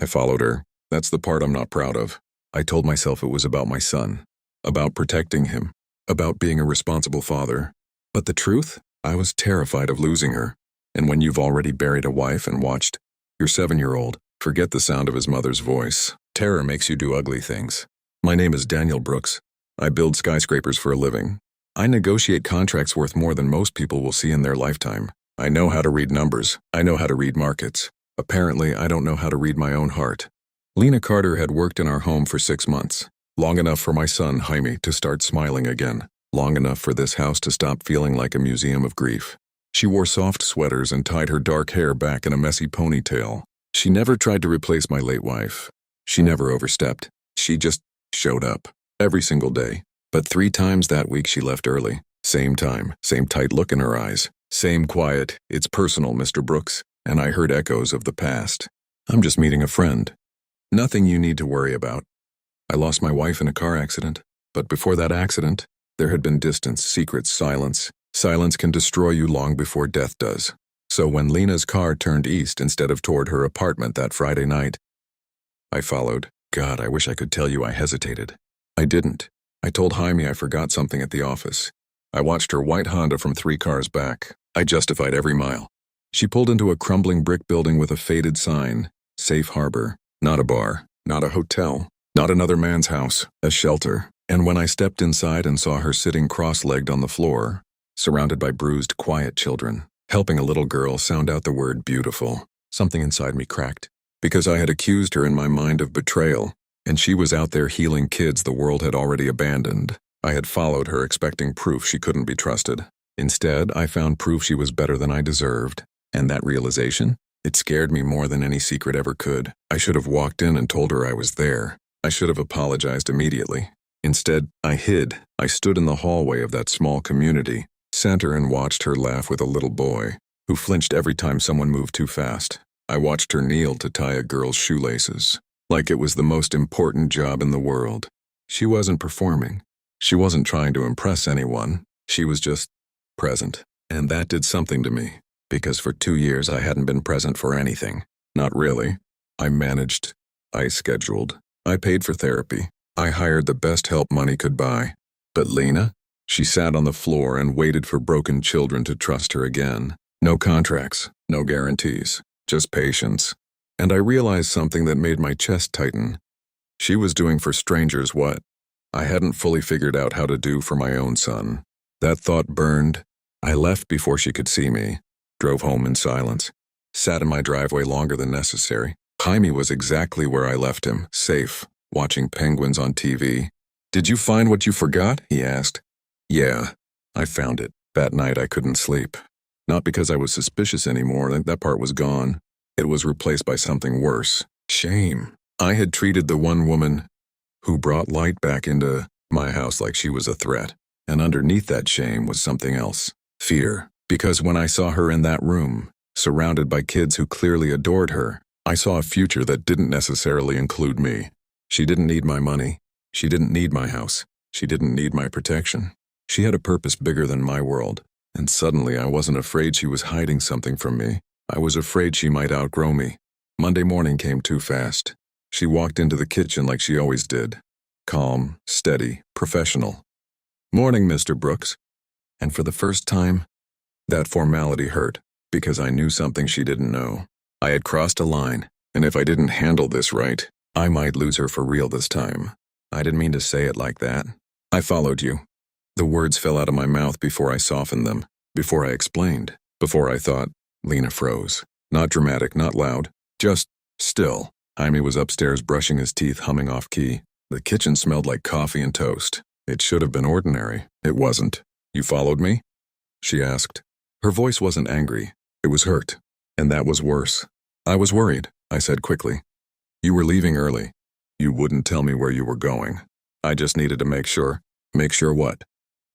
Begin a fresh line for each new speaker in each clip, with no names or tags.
I followed her. That's the part I'm not proud of. I told myself it was about my son, about protecting him, about being a responsible father. But the truth? I was terrified of losing her. And when you've already buried a wife and watched your 7-year-old forget the sound of his mother's voice, terror makes you do ugly things. My name is Daniel Brooks. I build skyscrapers for a living. I negotiate contracts worth more than most people will see in their lifetime. I know how to read numbers. I know how to read markets. Apparently, I don't know how to read my own heart. Lena Carter had worked in our home for 6 months, long enough for my son, Jaime, to start smiling again, long enough for this house to stop feeling like a museum of grief. She wore soft sweaters and tied her dark hair back in a messy ponytail. She never tried to replace my late wife. She never overstepped. She just showed up, every single day. But 3 times that week she left early. Same time, same tight look in her eyes, same quiet, "It's personal, Mr. Brooks," and I heard echoes of the past. "I'm just meeting a friend. Nothing you need to worry about." I lost my wife in a car accident, but before that accident, there had been distance, secrets, silence. Silence can destroy you long before death does. So when Lena's car turned east instead of toward her apartment that Friday night, I followed. God, I wish I could tell you I hesitated. I didn't. I told Jaime I forgot something at the office. I watched her white Honda from 3 cars back. I justified every mile. She pulled into a crumbling brick building with a faded sign, "Safe Harbor." Not a bar, not a hotel, not another man's house, a shelter. And when I stepped inside and saw her sitting cross-legged on the floor, surrounded by bruised, quiet children, helping a little girl sound out the word beautiful, something inside me cracked. Because I had accused her in my mind of betrayal, and she was out there healing kids the world had already abandoned. I had followed her expecting proof she couldn't be trusted. Instead, I found proof she was better than I deserved. And that realization? It scared me more than any secret ever could. I should have walked in and told her I was there. I should have apologized immediately. Instead, I hid. I stood in the hallway of that small community center and watched her laugh with a little boy who flinched every time someone moved too fast. I watched her kneel to tie a girl's shoelaces, like it was the most important job in the world. She wasn't performing. She wasn't trying to impress anyone. She was just present. And that did something to me, because for 2 years I hadn't been present for anything. Not really. I managed. I scheduled. I paid for therapy. I hired the best help money could buy. But Lena? She sat on the floor and waited for broken children to trust her again. No contracts, no guarantees, just patience. And I realized something that made my chest tighten. She was doing for strangers what I hadn't fully figured out how to do for my own son. That thought burned. I left before she could see me, drove home in silence, sat in my driveway longer than necessary. Jaime was exactly where I left him, safe, watching penguins on TV. "Did you find what you forgot?" he asked. "Yeah, I found it." That night I couldn't sleep. Not because I was suspicious anymore, that part was gone. It was replaced by something worse. Shame. I had treated the one woman who brought light back into my house like she was a threat. And underneath that shame was something else. Fear. Because when I saw her in that room, surrounded by kids who clearly adored her, I saw a future that didn't necessarily include me. She didn't need my money. She didn't need my house. She didn't need my protection. She had a purpose bigger than my world. And suddenly I wasn't afraid she was hiding something from me. I was afraid she might outgrow me. Monday morning came too fast. She walked into the kitchen like she always did. Calm, steady, professional. "Morning, Mr. Brooks." And for the first time, that formality hurt, because I knew something she didn't know. I had crossed a line, and if I didn't handle this right, I might lose her for real this time. I didn't mean to say it like that. "I followed you." The words fell out of my mouth before I softened them, before I explained, before I thought. Lena froze. Not dramatic, not loud, just still. Jaime was upstairs brushing his teeth, humming off key. The kitchen smelled like coffee and toast. It should have been ordinary. It wasn't. "You followed me?" she asked. Her voice wasn't angry. It was hurt. And that was worse. "I was worried," I said quickly. "You were leaving early. You wouldn't tell me where you were going. I just needed to make sure." "Make sure what?"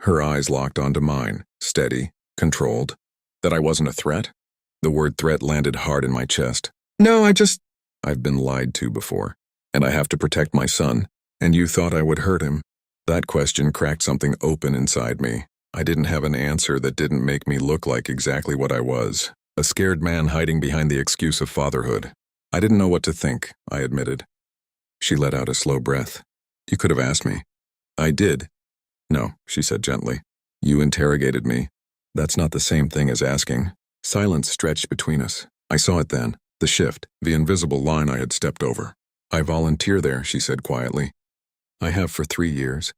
Her eyes locked onto mine, steady, controlled. That I wasn't a threat? The word threat landed hard in my chest. "No, I've been lied to before, and I have to protect my son, and you thought I would hurt him." That question cracked something open inside me. I didn't have an answer that didn't make me look like exactly what I was, a scared man hiding behind the excuse of fatherhood. I didn't know what to think, I admitted. She let out a slow breath. You could have asked me. I did. No, she said gently. You interrogated me. That's not the same thing as asking. Silence stretched between us. I saw it then, the shift, the invisible line I had stepped over. I volunteer there, she said quietly. I have for 3 years.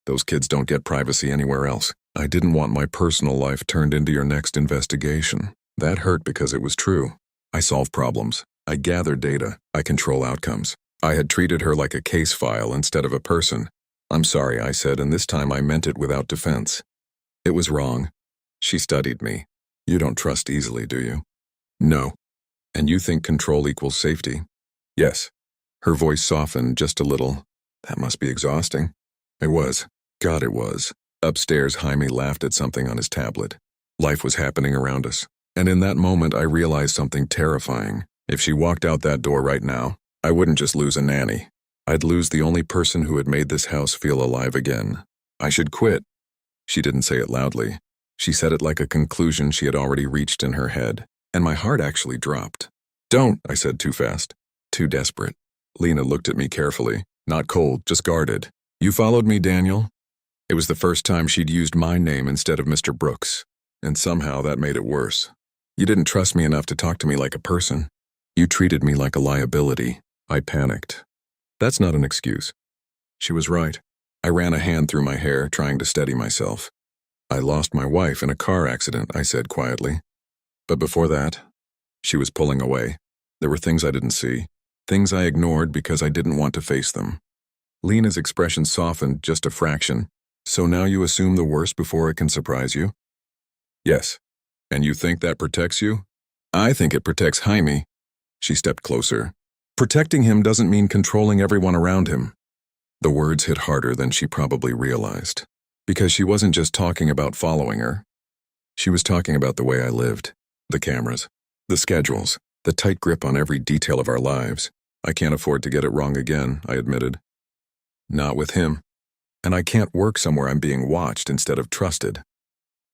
Those kids don't get privacy anywhere else. I didn't want my personal life turned into your next investigation. That hurt because it was true. I solve problems. I gather data. I control outcomes. I had treated her like a case file instead of a person. I'm sorry, I said, and this time I meant it without defense. It was wrong. She studied me. You don't trust easily, do you? No. And you think control equals safety? Yes. Her voice softened just a little. That must be exhausting. It was. God, it was. Upstairs, Jaime laughed at something on his tablet. Life was happening around us. And in that moment, I realized something terrifying. If she walked out that door right now, I wouldn't just lose a nanny. I'd lose the only person who had made this house feel alive again. I should quit. She didn't say it loudly. She said it like a conclusion she had already reached in her head, and my heart actually dropped. Don't, I said too fast. Too desperate. Lena looked at me carefully, not cold, just guarded. You followed me, Daniel? It was the first time she'd used my name instead of Mr. Brooks, and somehow that made it worse. You didn't trust me enough to talk to me like a person. You treated me like a liability. I panicked. That's not an excuse. She was right. I ran a hand through my hair, trying to steady myself. I lost my wife in a car accident, I said quietly. But before that, she was pulling away. There were things I didn't see, things I ignored because I didn't want to face them. Lena's expression softened just a fraction. So now you assume the worst before it can surprise you? Yes. And you think that protects you? I think it protects Jaime. She stepped closer. Protecting him doesn't mean controlling everyone around him. The words hit harder than she probably realized, because she wasn't just talking about following her. She was talking about the way I lived, the cameras, the schedules, the tight grip on every detail of our lives. I can't afford to get it wrong again, I admitted. Not with him. And I can't work somewhere I'm being watched instead of trusted.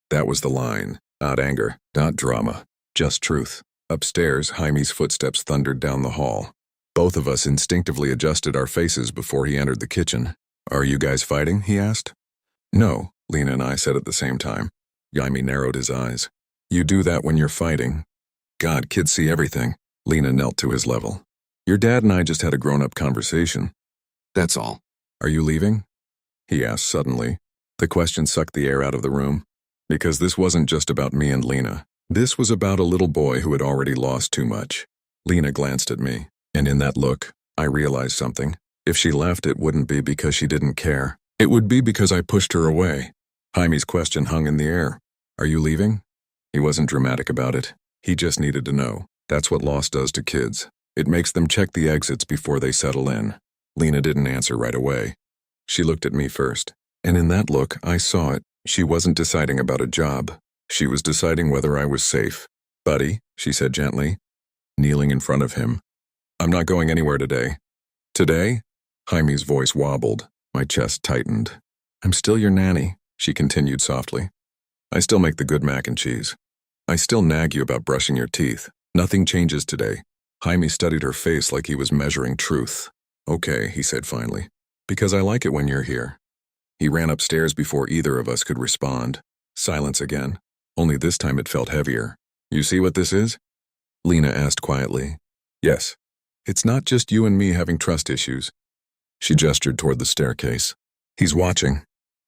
That was the line, not anger, not drama, just truth. Upstairs, Jaime's footsteps thundered down the hall. Both of us instinctively adjusted our faces before he entered the kitchen. Are you guys fighting? He asked. No, Lena and I said at the same time. Jaime narrowed his eyes. You do that when you're fighting. God, kids see everything. Lena knelt to his level. Your dad and I just had a grown-up conversation. That's all. Are you leaving? He asked suddenly. The question sucked the air out of the room. Because this wasn't just about me and Lena. This was about a little boy who had already lost too much. Lena glanced at me, and in that look, I realized something. If she left, it wouldn't be because she didn't care. It would be because I pushed her away. Jaime's question hung in the air. Are you leaving? He wasn't dramatic about it. He just needed to know. That's what loss does to kids. It makes them check the exits before they settle in. Lena didn't answer right away. She looked at me first, and in that look, I saw it. She wasn't deciding about a job. She was deciding whether I was safe. Buddy, she said gently, kneeling in front of him. I'm not going anywhere today. Today? Jaime's voice wobbled. My chest tightened. I'm still your nanny, she continued softly. I still make the good mac and cheese. I still nag you about brushing your teeth. Nothing changes today. Jaime studied her face like he was measuring truth. Okay, he said finally. Because I like it when you're here. He ran upstairs before either of us could respond. Silence again. Only this time it felt heavier. You see what this is? Lena asked quietly. Yes. It's not just you and me having trust issues. She gestured toward the staircase. He's watching.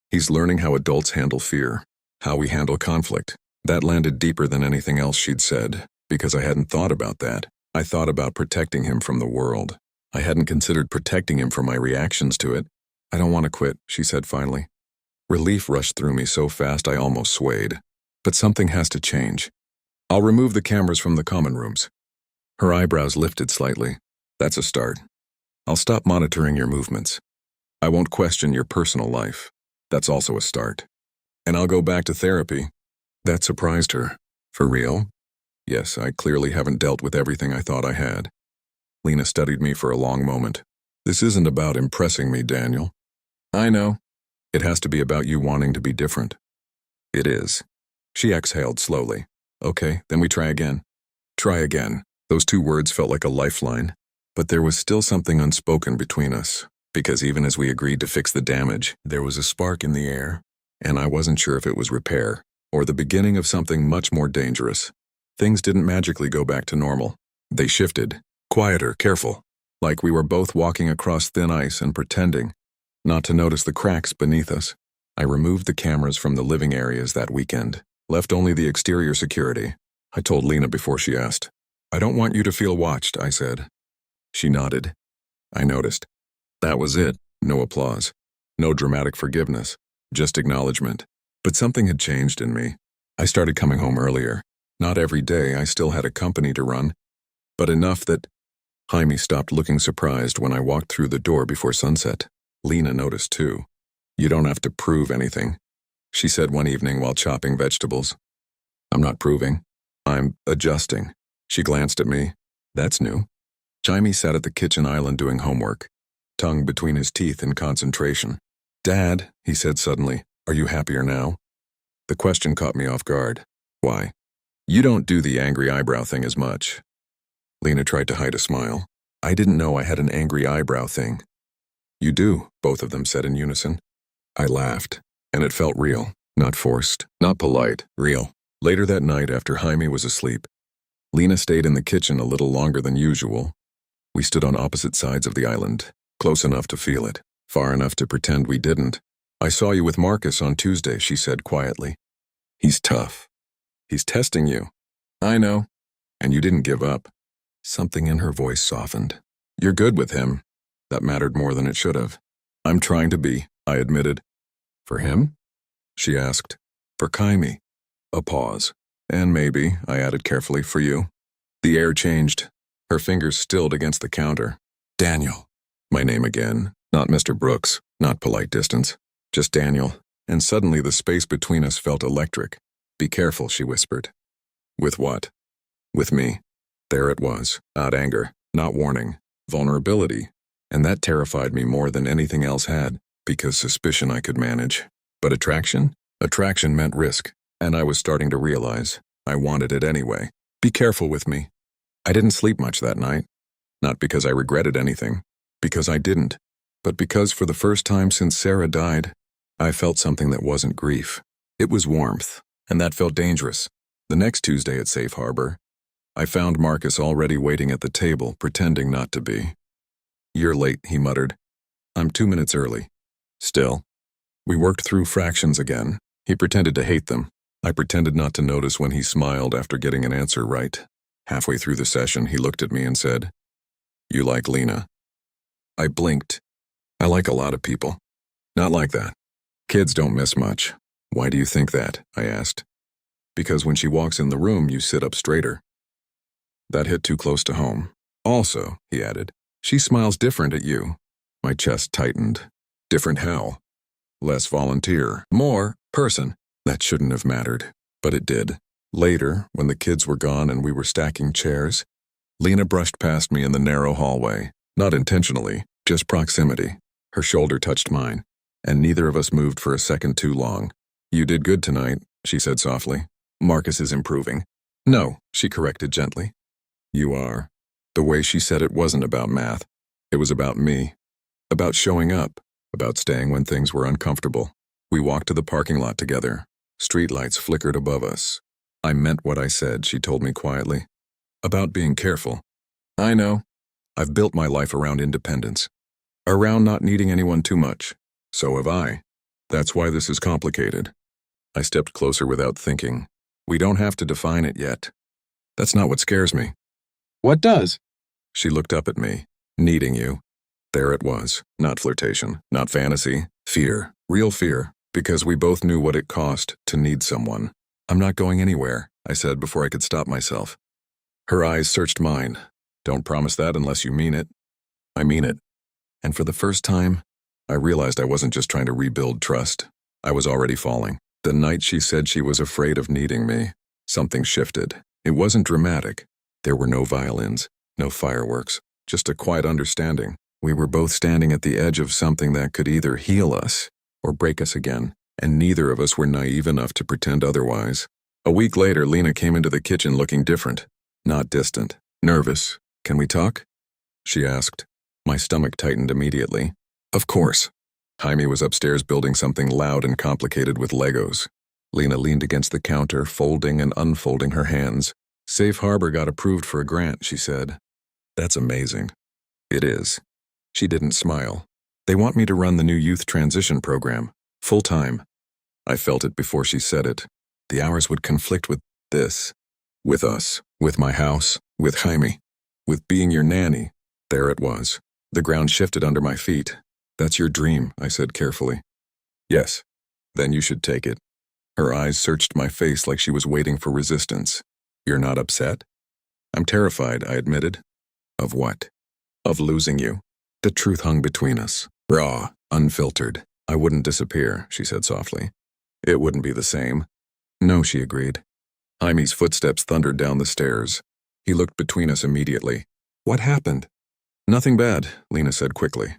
He's learning how adults handle fear, how we handle conflict. That landed deeper than anything else she'd said, because I hadn't thought about that. I thought about protecting him from the world. I hadn't considered protecting him from my reactions to it. I don't want to quit, she said finally. Relief rushed through me so fast I almost swayed. But something has to change. I'll remove the cameras from the common rooms. Her eyebrows lifted slightly. That's a start. I'll stop monitoring your movements. I won't question your personal life. That's also a start. And I'll go back to therapy. That surprised her. For real? Yes, I clearly haven't dealt with everything I thought I had. Lena studied me for a long moment. This isn't about impressing me, Daniel. I know. It has to be about you wanting to be different. It is. She exhaled slowly. Okay, then we try again. Try again. Those two words felt like a lifeline, but there was still something unspoken between us, because even as we agreed to fix the damage, there was a spark in the air, and I wasn't sure if it was repair or the beginning of something much more dangerous. Things didn't magically go back to normal. They shifted, quieter, careful, like we were both walking across thin ice and pretending not to notice the cracks beneath us. I removed the cameras from the living areas that weekend, left only the exterior security. I told Lena before she asked. "I don't want you to feel watched," I said. She nodded. I noticed. That was it. No applause. No dramatic forgiveness. Just acknowledgement. But something had changed in me. I started coming home earlier. Not every day, I still had a company to run, but enough that Jaime stopped looking surprised when I walked through the door before sunset. Lena noticed too. "You don't have to prove anything," she said one evening while chopping vegetables. "I'm not proving. I'm adjusting." She glanced at me. That's new. Jaime sat at the kitchen island doing homework, tongue between his teeth in concentration. "Dad," he said suddenly, "are you happier now?" The question caught me off guard. "Why? You don't do the angry eyebrow thing as much." Lena tried to hide a smile. "I didn't know I had an angry eyebrow thing." "You do," both of them said in unison. I laughed, and it felt real, not forced, not polite, real. Later that night, after Jaime was asleep, Lena stayed in the kitchen a little longer than usual. We stood on opposite sides of the island, close enough to feel it, far enough to pretend we didn't. "I saw you with Marcus on Tuesday," she said quietly. "He's tough. He's testing you." "I know." "And you didn't give up." Something in her voice softened. "You're good with him." That mattered more than it should have. "I'm trying to be," I admitted. "For him?" she asked. "For Jaime." A pause. "And maybe," I added carefully, "for you." The air changed. Her fingers stilled against the counter. "Daniel." My name again. Not Mr. Brooks. Not polite distance. Just Daniel. And suddenly the space between us felt electric. "Be careful," she whispered. "With what?" "With me." There it was. Not anger. Not warning. Vulnerability. And that terrified me more than anything else had, because suspicion I could manage. But attraction? Attraction meant risk, and I was starting to realize I wanted it anyway. "Be careful with me." I didn't sleep much that night. Not because I regretted anything, because I didn't, but because for the first time since Sarah died, I felt something that wasn't grief. It was warmth, and that felt dangerous. The next Tuesday at Safe Harbor, I found Marcus already waiting at the table, pretending not to be. "You're late," he muttered. "I'm 2 minutes early." Still. We worked through fractions again. He pretended to hate them. I pretended not to notice when he smiled after getting an answer right. Halfway through the session, he looked at me and said, "You like Lena?" I blinked. "I like a lot of people. Not like that. Kids don't miss much." "Why do you think that?" I asked. "Because when she walks in the room, you sit up straighter." That hit too close to home. "Also," he added, "she smiles different at you." My chest tightened. Different how? Less volunteer. More person. That shouldn't have mattered, but it did. Later, when the kids were gone and we were stacking chairs, Lena brushed past me in the narrow hallway. Not intentionally, just proximity. Her shoulder touched mine, and neither of us moved for a second too long. "You did good tonight," she said softly. "Marcus is improving." "No," she corrected gently. "You are." The way she said it wasn't about math. It was about me. About showing up. About staying when things were uncomfortable. We walked to the parking lot together. Streetlights flickered above us. "I meant what I said," she told me quietly. "About being careful." "I know. I've built my life around independence. Around not needing anyone too much. So have I. That's why this is complicated." I stepped closer without thinking. "We don't have to define it yet." "That's not what scares me." "What does?" She looked up at me. "Needing you." There it was. Not flirtation. Not fantasy. Fear. Real fear. Because we both knew what it cost to need someone. "I'm not going anywhere," I said before I could stop myself. Her eyes searched mine. "Don't promise that unless you mean it." I mean it. And for the first time, I realized I wasn't just trying to rebuild trust. I was already falling. The night she said she was afraid of needing me, something shifted. It wasn't dramatic. There were no violins, no fireworks, just a quiet understanding. We were both standing at the edge of something that could either heal us or break us again, and neither of us were naive enough to pretend otherwise. A week later, Lena came into the kitchen looking different. Not distant, Nervous. Can we talk? She asked. My stomach tightened immediately. Of course. Jaime was upstairs building something loud and complicated with Legos. Lena leaned against the counter, folding and unfolding her hands. Safe Harbor got approved for a grant, she said. That's amazing. It is. She didn't smile. They want me to run the new youth transition program, full-time. I felt it before she said it. The hours would conflict with this. With us, with my house, with Jaime, with being your nanny. There it was. The ground shifted under my feet. That's your dream, I said carefully. Yes. Then you should take it. Her eyes searched my face like she was waiting for resistance. You're not upset? I'm terrified, I admitted. Of what? Of losing you. The truth hung between us. Raw, unfiltered. I wouldn't disappear, she said softly. It wouldn't be the same. No, she agreed. Jaime's footsteps thundered down the stairs. He looked between us immediately. What happened? Nothing bad, Lena said quickly.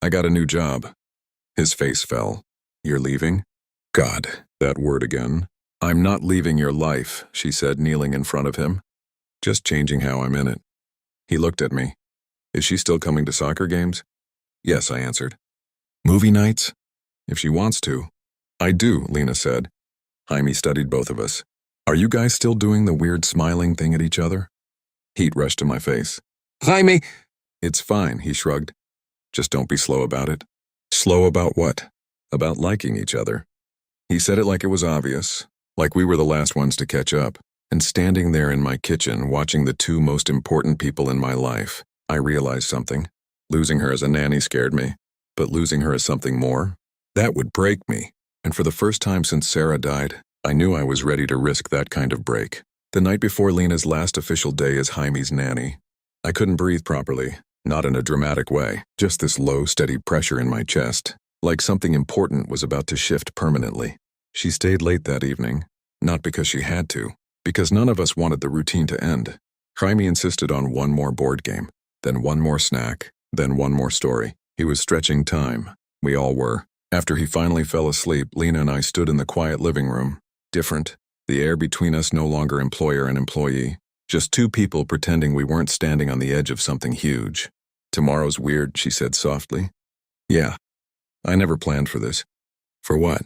I got a new job. His face fell. You're leaving? God, that word again. I'm not leaving your life, she said, kneeling in front of him. Just changing how I'm in it. He looked at me. Is she still coming to soccer games? Yes, I answered. Movie nights? If she wants to. I do, Lena said. Jaime studied both of us. Are you guys still doing the weird smiling thing at each other? Heat rushed to my face. Jaime! It's fine, he shrugged. Just don't be slow about it. Slow about what? About liking each other. He said it like it was obvious, like we were the last ones to catch up. And standing there in my kitchen, watching the two most important people in my life, I realized something. Losing her as a nanny scared me, but losing her as something more? That would break me. And for the first time since Sarah died, I knew I was ready to risk that kind of break. The night before Lena's last official day as Jaime's nanny, I couldn't breathe properly, not in a dramatic way, just this low, steady pressure in my chest, like something important was about to shift permanently. She stayed late that evening, not because she had to, because none of us wanted the routine to end. Jaime insisted on one more board game, then one more snack, then one more story. He was stretching time. We all were. After he finally fell asleep, Lena and I stood in the quiet living room. Different. The air between us no longer employer and employee. Just two people pretending we weren't standing on the edge of something huge. Tomorrow's weird, she said softly. Yeah. I never planned for this. For what?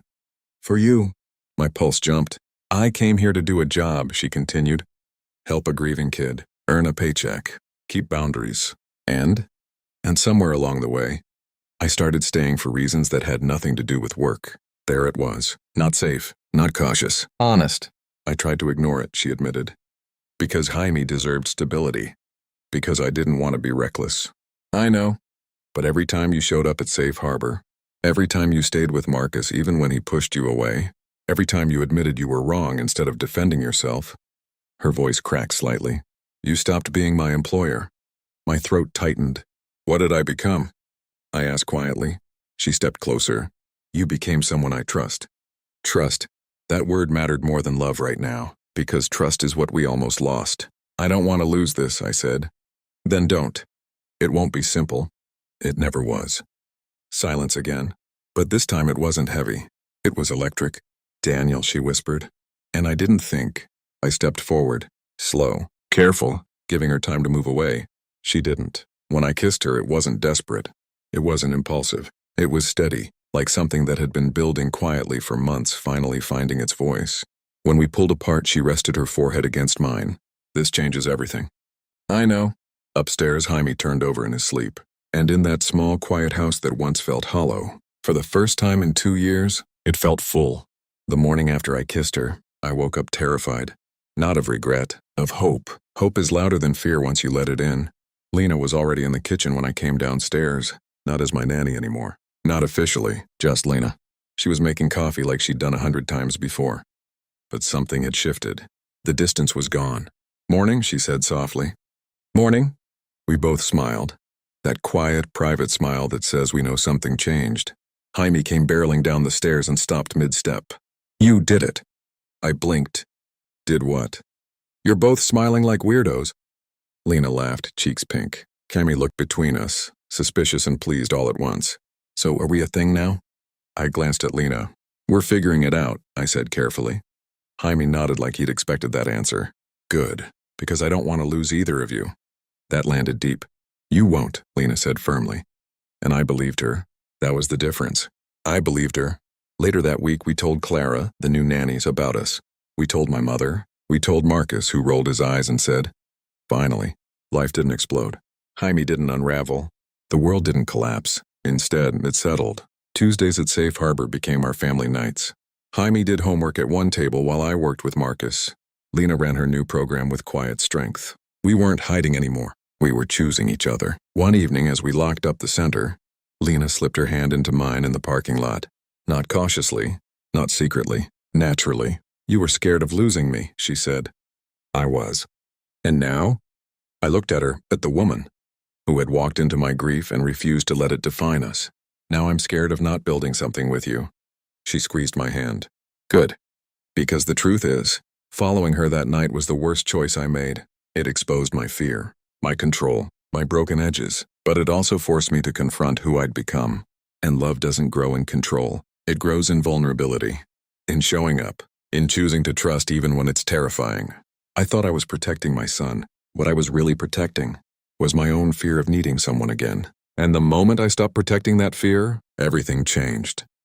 For you. My pulse jumped. I came here to do a job, she continued. Help a grieving kid. Earn a paycheck. Keep boundaries. And somewhere along the way, I started staying for reasons that had nothing to do with work. There it was. Not safe. Not cautious. Honest. I tried to ignore it, she admitted. Because Jaime deserved stability. Because I didn't want to be reckless. I know. But every time you showed up at Safe Harbor, every time you stayed with Marcus even when he pushed you away, every time you admitted you were wrong instead of defending yourself, her voice cracked slightly. You stopped being my employer. My throat tightened. What did I become? I asked quietly. She stepped closer. You became someone I trust. Trust. That word mattered more than love right now, because trust is what we almost lost. I don't want to lose this, I said. Then don't. It won't be simple. It never was. Silence again. But this time it wasn't heavy. It was electric. Daniel, she whispered. And I didn't think. I stepped forward, slow, careful, giving her time to move away. She didn't. When I kissed her, it wasn't desperate. It wasn't impulsive. It was steady, like something that had been building quietly for months, finally finding its voice. When we pulled apart, she rested her forehead against mine. This changes everything. I know. Upstairs, Jaime turned over in his sleep. And in that small, quiet house that once felt hollow, for the first time in 2 years, it felt full. The morning after I kissed her, I woke up terrified. Not of regret, of hope. Hope is louder than fear once you let it in. Lena was already in the kitchen when I came downstairs, not as my nanny anymore. Not officially, just Lena. She was making coffee like she'd done 100 times before. But something had shifted. The distance was gone. Morning, she said softly. Morning. We both smiled. That quiet, private smile that says we know something changed. Jaime came barreling down the stairs and stopped mid-step. You did it. I blinked. Did what? You're both smiling like weirdos. Lena laughed, cheeks pink. Cammy looked between us, suspicious and pleased all at once. So are we a thing now? I glanced at Lena. We're figuring it out, I said carefully. Jaime nodded like he'd expected that answer. Good, because I don't want to lose either of you. That landed deep. You won't, Lena said firmly. And I believed her. That was the difference. I believed her. Later that week, we told Clara, the new nannies, about us. We told my mother. We told Marcus, who rolled his eyes and said, finally, life didn't explode. Jaime didn't unravel. The world didn't collapse. Instead, it settled. Tuesdays at Safe Harbor became our family nights. Jaime did homework at one table while I worked with Marcus. Lena ran her new program with quiet strength. We weren't hiding anymore. We were choosing each other. One evening, as we locked up the center, Lena slipped her hand into mine in the parking lot. Not cautiously, not secretly, naturally. You were scared of losing me, she said. I was. And now? I looked at her, at the woman, who had walked into my grief and refused to let it define us. Now I'm scared of not building something with you. She squeezed my hand. Good. Because the truth is, following her that night was the worst choice I made. It exposed my fear, my control, my broken edges, but it also forced me to confront who I'd become. And love doesn't grow in control. It grows in vulnerability, in showing up, in choosing to trust even when it's terrifying. I thought I was protecting my son. What I was really protecting was my own fear of needing someone again. And the moment I stopped protecting that fear, everything changed.